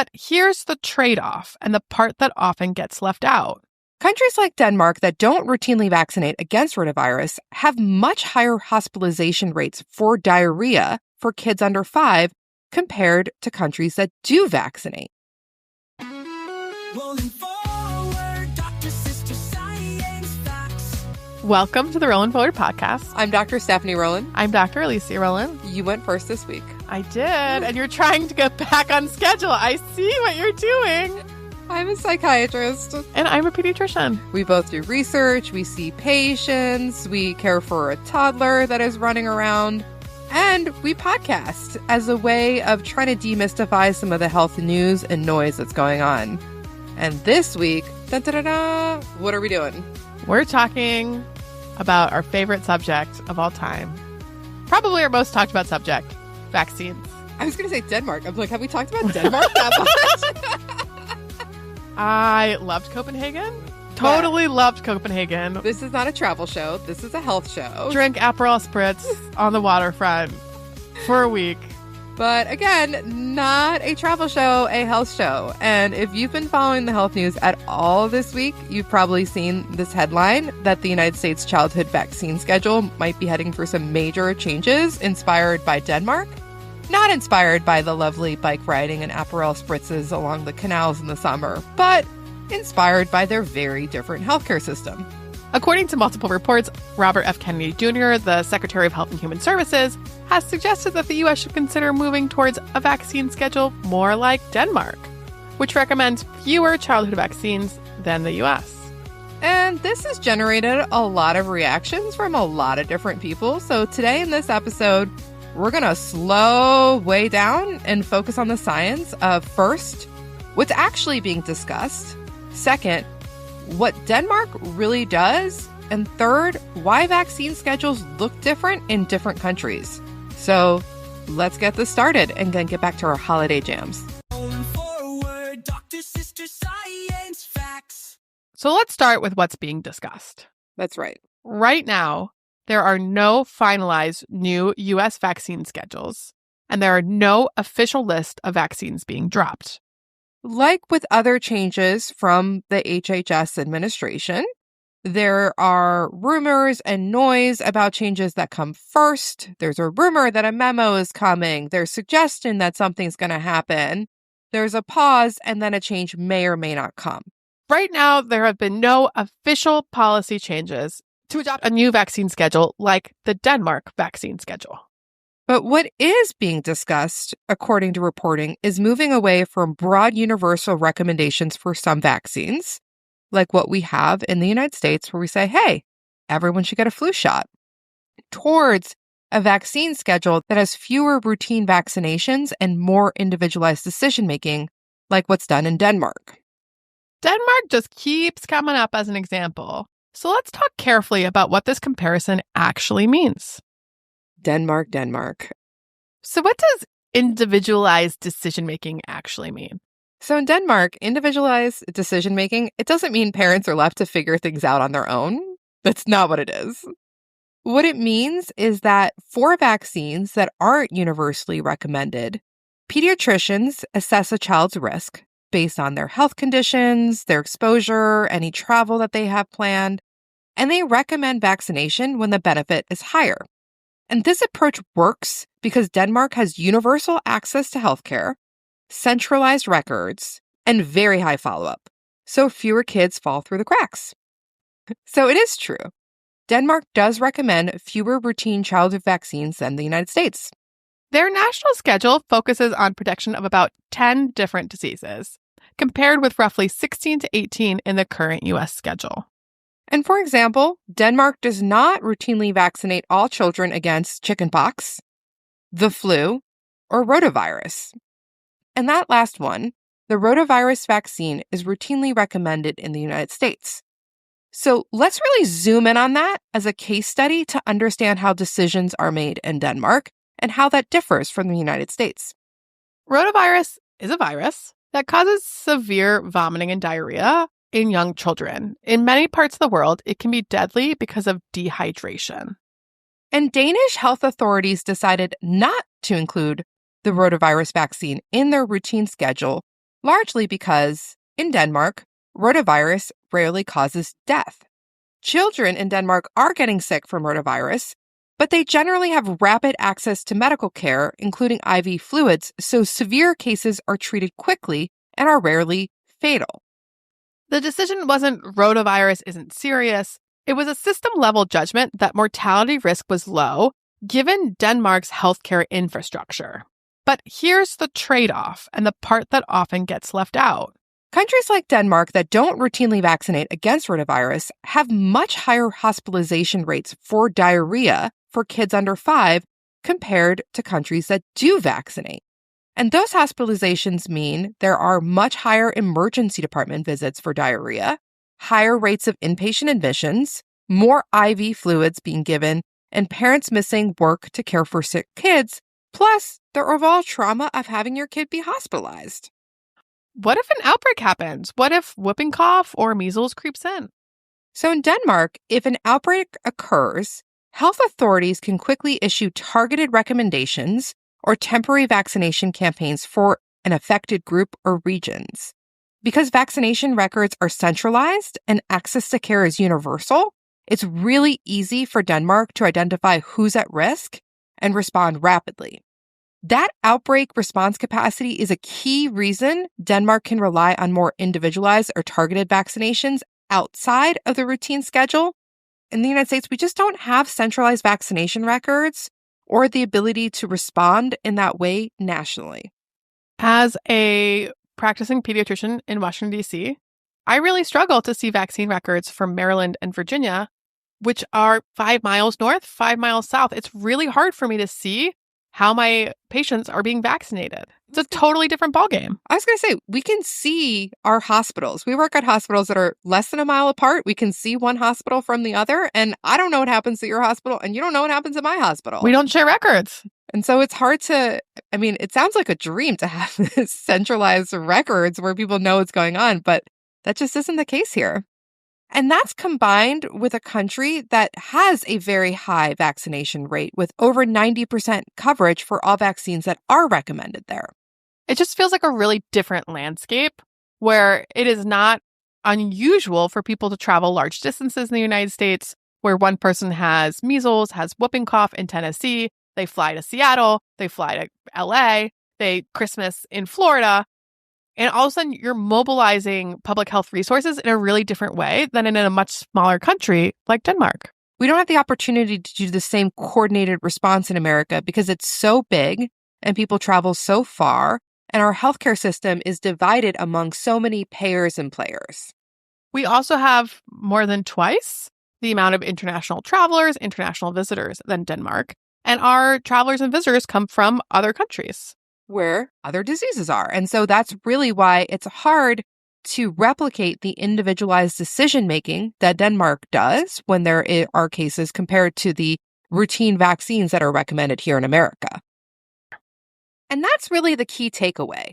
But here's the trade-off and the part that often gets left out. Countries like Denmark that don't routinely vaccinate against rotavirus have much higher hospitalization rates for diarrhea for kids under 5 compared to countries that do vaccinate. Welcome to the Rolling Forward podcast. I'm Dr. Stephanie Rowland. I'm Dr. Alicia Rowland. You went first this week. I did, and you're trying to get back on schedule. I see what you're doing. I'm a psychiatrist. And I'm a pediatrician. We both do research, we see patients, we care for a toddler that is running around, and we podcast as a way of trying to demystify some of the health news and noise that's going on. And this week, what are we doing? We're talking about our favorite subject of all time. Probably our most talked about subject, vaccines. I was going to say Denmark. I'm like, have we talked about Denmark that much? I loved Copenhagen. Totally loved Copenhagen. This is not a travel show. This is a health show. Drink Aperol Spritz on the waterfront for a week. But again, not a travel show, a health show. And if you've been following the health news at all this week, you've probably seen this headline that the United States childhood vaccine schedule might be heading for some major changes inspired by Denmark. Not inspired by the lovely bike riding and Aperol spritzes along the canals in the summer, but inspired by their very different healthcare system. According to multiple reports, Robert F. Kennedy Jr., the Secretary of Health and Human Services, has suggested that the U.S. should consider moving towards a vaccine schedule more like Denmark, which recommends fewer childhood vaccines than the U.S. And this has generated a lot of reactions from a lot of different people. So today in this episode, we're going to slow way down and focus on the science of, first, what's actually being discussed, second, what Denmark really does, and third, why vaccine schedules look different in different countries. So let's get this started and then get back to our holiday jams. So let's start with what's being discussed. That's right. Right now, there are no finalized new U.S. vaccine schedules, and there are no official list of vaccines being dropped. Like with other changes from the HHS administration, there are rumors and noise about changes that come first. There's a rumor that a memo is coming. There's suggestion that something's going to happen. There's a pause, and then a change may or may not come. Right now, there have been no official policy changes to adopt a new vaccine schedule like the Denmark vaccine schedule. But what is being discussed, according to reporting, is moving away from broad universal recommendations for some vaccines, like what we have in the United States, where we say, hey, everyone should get a flu shot, towards a vaccine schedule that has fewer routine vaccinations and more individualized decision-making, like what's done in Denmark. Denmark just keeps coming up as an example. So let's talk carefully about what this comparison actually means. Denmark. So what does individualized decision-making actually mean? So in Denmark, individualized decision-making, it doesn't mean parents are left to figure things out on their own. That's not what it is. What it means is that for vaccines that aren't universally recommended, pediatricians assess a child's risk based on their health conditions, their exposure, any travel that they have planned, and they recommend vaccination when the benefit is higher. And this approach works because Denmark has universal access to healthcare, centralized records, and very high follow-up, so fewer kids fall through the cracks. So it is true. Denmark does recommend fewer routine childhood vaccines than the United States. Their national schedule focuses on protection of about 10 different diseases, compared with roughly 16 to 18 in the current U.S. schedule. And for example, Denmark does not routinely vaccinate all children against chickenpox, the flu, or rotavirus. And that last one, the rotavirus vaccine, is routinely recommended in the United States. So let's really zoom in on that as a case study to understand how decisions are made in Denmark and how that differs from the United States. Rotavirus is a virus that causes severe vomiting and diarrhea in young children. In many parts of the world, it can be deadly because of dehydration. And Danish health authorities decided not to include the rotavirus vaccine in their routine schedule largely because, in Denmark, rotavirus rarely causes death. Children in Denmark are getting sick from rotavirus, but they generally have rapid access to medical care, including IV fluids, so severe cases are treated quickly and are rarely fatal. The decision wasn't rotavirus isn't serious. It was a system-level judgment that mortality risk was low, given Denmark's healthcare infrastructure. But here's the trade-off, and the part that often gets left out. Countries like Denmark that don't routinely vaccinate against rotavirus have much higher hospitalization rates for diarrhea for kids under 5 compared to countries that do vaccinate. And those hospitalizations mean there are much higher emergency department visits for diarrhea, higher rates of inpatient admissions, more IV fluids being given, and parents missing work to care for sick kids, plus the overall trauma of having your kid be hospitalized. What if an outbreak happens? What if whooping cough or measles creeps in? So in Denmark, if an outbreak occurs, health authorities can quickly issue targeted recommendations or temporary vaccination campaigns for an affected group or regions. Because vaccination records are centralized and access to care is universal, it's really easy for Denmark to identify who's at risk and respond rapidly. That outbreak response capacity is a key reason Denmark can rely on more individualized or targeted vaccinations outside of the routine schedule. In the United States, we just don't have centralized vaccination records or the ability to respond in that way nationally. As a practicing pediatrician in Washington, D.C., I really struggle to see vaccine records from Maryland and Virginia, which are 5 miles north, 5 miles south. It's really hard for me to see how my patients are being vaccinated. It's a totally different ballgame. I was going to say, we can see our hospitals. We work at hospitals that are less than a mile apart. We can see one hospital from the other. And I don't know what happens at your hospital, and you don't know what happens at my hospital. We don't share records. And so it's hard to, it sounds like a dream to have this centralized records where people know what's going on, but that just isn't the case here. And that's combined with a country that has a very high vaccination rate with over 90% coverage for all vaccines that are recommended there. It just feels like a really different landscape where it is not unusual for people to travel large distances in the United States, where one person has measles, has whooping cough in Tennessee, they fly to Seattle, they fly to LA, they Christmas in Florida. And all of a sudden, you're mobilizing public health resources in a really different way than in a much smaller country like Denmark. We don't have the opportunity to do the same coordinated response in America because it's so big and people travel so far, and our healthcare system is divided among so many payers and players. We also have more than twice the amount of international travelers, international visitors than Denmark. And our travelers and visitors come from other countries where other diseases are. And so that's really why it's hard to replicate the individualized decision-making that Denmark does when there are cases compared to the routine vaccines that are recommended here in America. And that's really the key takeaway.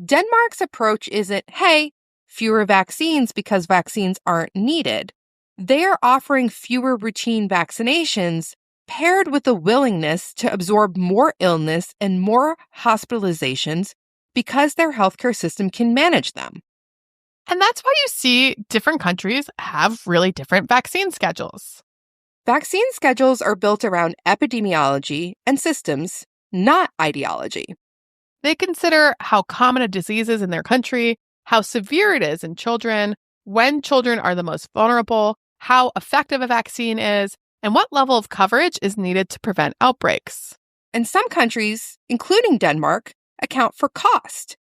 Denmark's approach isn't, hey, fewer vaccines because vaccines aren't needed. They are offering fewer routine vaccinations paired with the willingness to absorb more illness and more hospitalizations because their healthcare system can manage them. And that's why you see different countries have really different vaccine schedules. Vaccine schedules are built around epidemiology and systems, not ideology. They consider how common a disease is in their country, how severe it is in children, when children are the most vulnerable, how effective a vaccine is, and what level of coverage is needed to prevent outbreaks. And some countries, including Denmark, account for cost.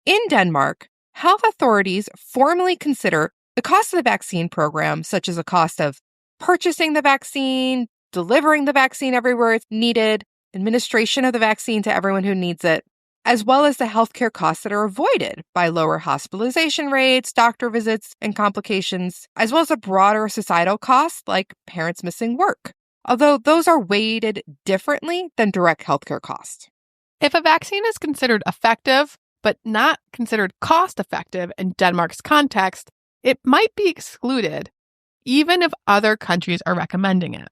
In Denmark, health authorities formally consider the cost of the vaccine program, such as the cost of purchasing the vaccine, delivering the vaccine everywhere it's needed, administration of the vaccine to everyone who needs it, as well as the healthcare costs that are avoided by lower hospitalization rates, doctor visits, and complications, as well as the broader societal costs like parents missing work, although those are weighted differently than direct healthcare costs. If a vaccine is considered effective, but not considered cost-effective in Denmark's context, it might be excluded, even if other countries are recommending it.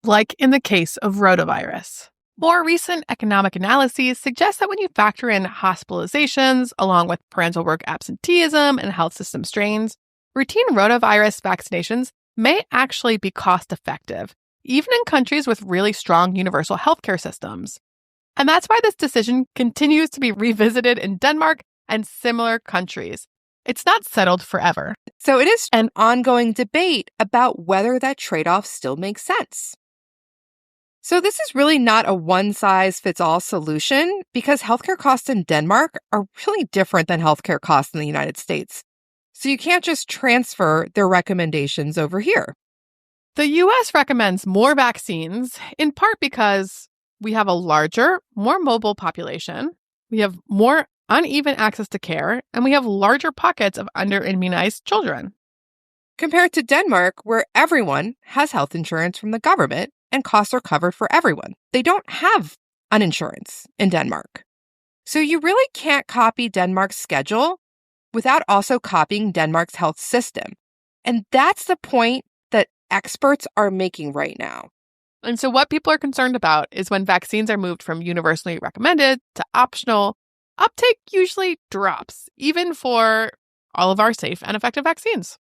Like in the case of rotavirus. More recent economic analyses suggest that when you factor in hospitalizations, along with parental work absenteeism and health system strains, routine rotavirus vaccinations may actually be cost effective, even in countries with really strong universal healthcare systems. And that's why this decision continues to be revisited in Denmark and similar countries. It's not settled forever. So it is an ongoing debate about whether that trade-off still makes sense. So this is really not a one-size-fits-all solution because healthcare costs in Denmark are really different than healthcare costs in the United States. So you can't just transfer their recommendations over here. The U.S. recommends more vaccines, in part because we have a larger, more mobile population, we have more uneven access to care, and we have larger pockets of under-immunized children. Compared to Denmark, where everyone has health insurance from the government and costs are covered for everyone. They don't have uninsurance in Denmark. So you really can't copy Denmark's schedule without also copying Denmark's health system. And that's the point that experts are making right now. And so what people are concerned about is when vaccines are moved from universally recommended to optional, uptake usually drops, even for all of our safe and effective vaccines.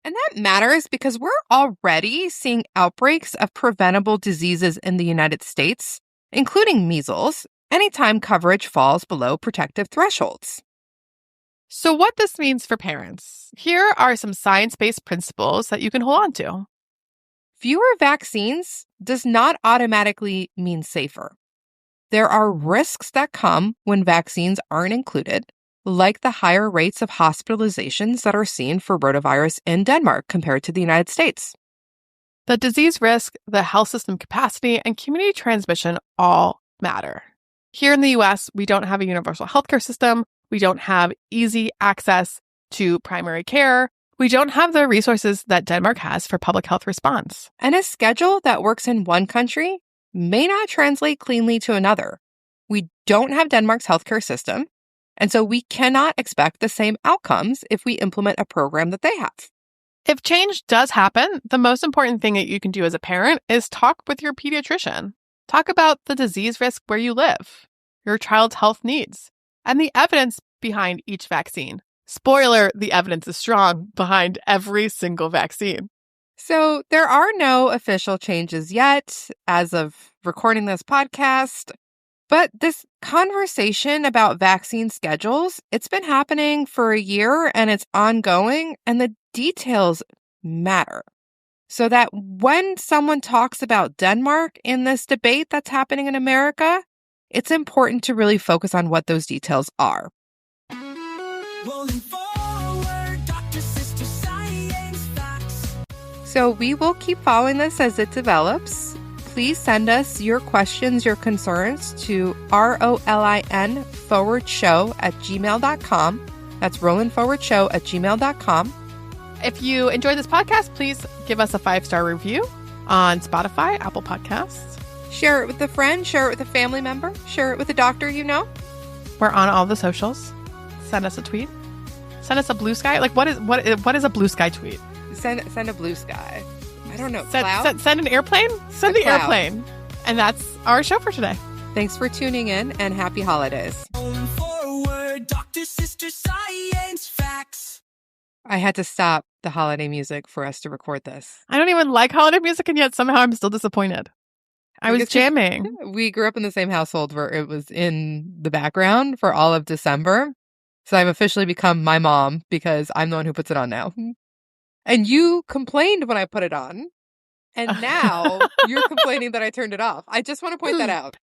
And that matters because we're already seeing outbreaks of preventable diseases in the United States, including measles, anytime coverage falls below protective thresholds. So what this means for parents, here are some science-based principles that you can hold on to. Fewer vaccines does not automatically mean safer. There are risks that come when vaccines aren't included, like the higher rates of hospitalizations that are seen for rotavirus in Denmark compared to the United States. The disease risk, the health system capacity, and community transmission all matter. Here in the U.S., we don't have a universal healthcare system. We don't have easy access to primary care. We don't have the resources that Denmark has for public health response. And a schedule that works in one country may not translate cleanly to another. We don't have Denmark's healthcare system, and so we cannot expect the same outcomes if we implement a program that they have. If change does happen, the most important thing that you can do as a parent is talk with your pediatrician. Talk about the disease risk where you live, your child's health needs, and the evidence behind each vaccine. Spoiler, the evidence is strong behind every single vaccine. So there are no official changes yet as of recording this podcast. But this conversation about vaccine schedules, it's been happening for a year and it's ongoing, and the details matter. So that when someone talks about Denmark in this debate that's happening in America, it's important to really focus on what those details are. So we will keep following this as it develops. Please send us your questions, your concerns to ROLIN_show@gmail.com. That's ROLIN_show@gmail.com. If you enjoyed this podcast, please give us a 5-star review on Spotify, Apple Podcasts. Share it with a friend, share it with a family member, share it with a doctor you know. We're on all the socials. Send us a tweet. Send us a blue sky. Like what is a blue sky tweet? Send a blue sky. I don't know. Send an airplane? Send the airplane. And that's our show for today. Thanks for tuning in and happy holidays. Forward, Dr. Sister Science Facts. I had to stop the holiday music for us to record this. I don't even like holiday music, and yet somehow I'm still disappointed. I was jamming. We grew up in the same household where it was in the background for all of December. So I've officially become my mom because I'm the one who puts it on now. And you complained when I put it on. And now you're complaining that I turned it off. I just want to point that out.